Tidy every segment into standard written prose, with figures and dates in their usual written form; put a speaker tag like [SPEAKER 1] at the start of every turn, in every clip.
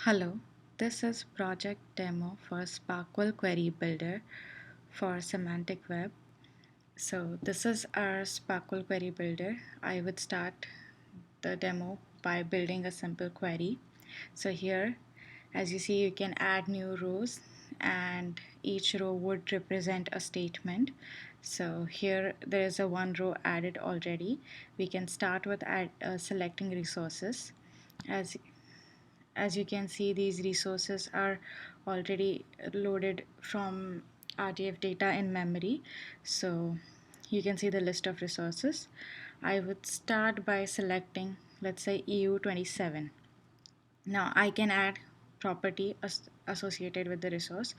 [SPEAKER 1] Hello, this is project demo for SPARQL Query Builder for Semantic Web. So this is our SPARQL Query Builder. I would start the demo by building a simple query. So here, as you see, you can add new rows and each row would represent a statement. So here there is a one row added already. We can start with selecting resources. As you can see, these resources are already loaded from RDF data in memory. So you can see the list of resources. I would start by selecting, let's say, EU27. Now I can add property associated with the resource.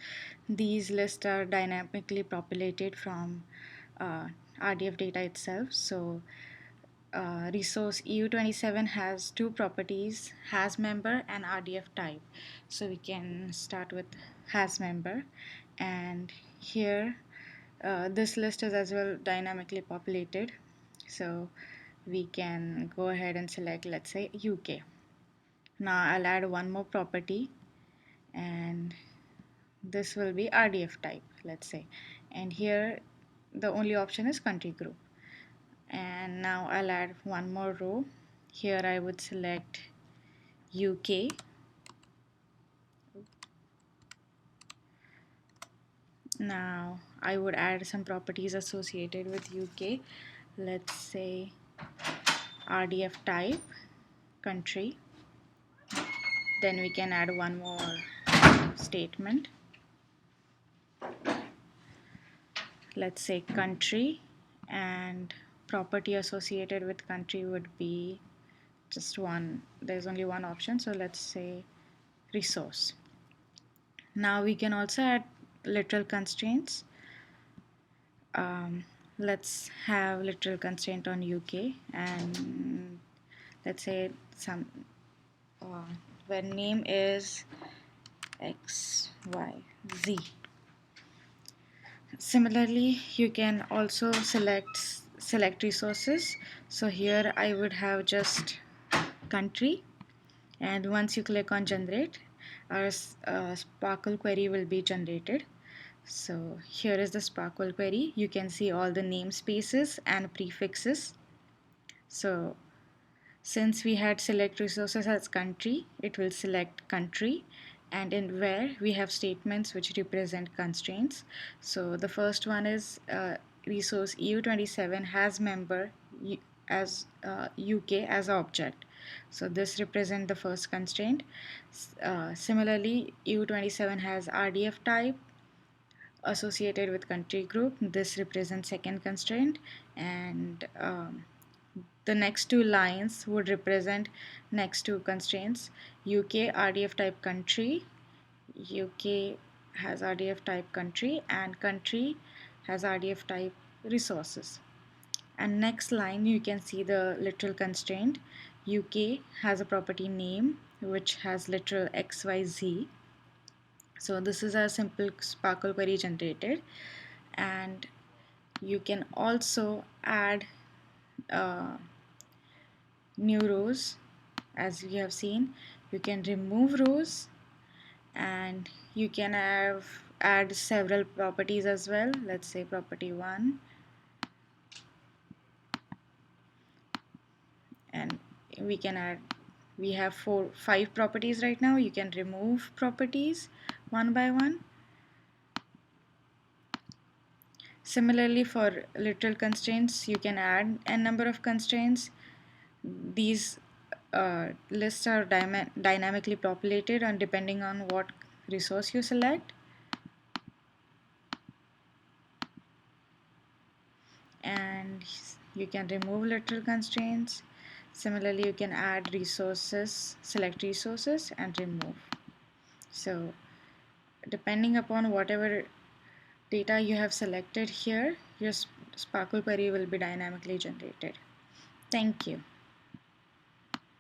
[SPEAKER 1] These lists are dynamically populated from RDF data itself. So resource EU27 has two properties, has member and RDF type. So we can start with has member, and here this list is as well dynamically populated. So we can go ahead and select, let's say, UK. Now I'll add one more property, and this will be RDF type, let's say, and here the only option is country group. And now I'll add one more row. Here I would select UK. Now I would add some properties associated with UK. Let's say RDF type, country. Then we can add one more statement. Let's say country, and property associated with country would be just one. There's only one option, so let's say resource. Now we can also add literal constraints. Let's have literal constraint on UK, and let's say some where name is XYZ. Similarly, you can also select resources. So here I would have just country, and once you click on generate, our SPARQL query will be generated. So here is the SPARQL query. You can see all the namespaces and prefixes. So since we had select resources as country, it will select country, and in where we have statements which represent constraints. So the first one is resource EU27 has member as UK as object. So this represents the first constraint. Similarly, EU27 has RDF type associated with country group. This represents second constraint, and the next two lines would represent next two constraints. UK RDF type country, UK has RDF type country, and country has RDF type resources. And next line you can see the literal constraint. UK has a property name which has literal XYZ. So this is a simple SPARQL query generated, and you can also add new rows. As we have seen, you can remove rows, and you can add several properties as well. Let's say property 1, and we have 5 properties right now. You can remove properties one by one. Similarly, for literal constraints, you can add n number of constraints. These lists are dynamically populated, and depending on what resource you select. And you can remove literal constraints. Similarly, you can add resources, select resources and remove. So depending upon whatever data you have selected here, your SPARQL query will be dynamically generated. Thank you.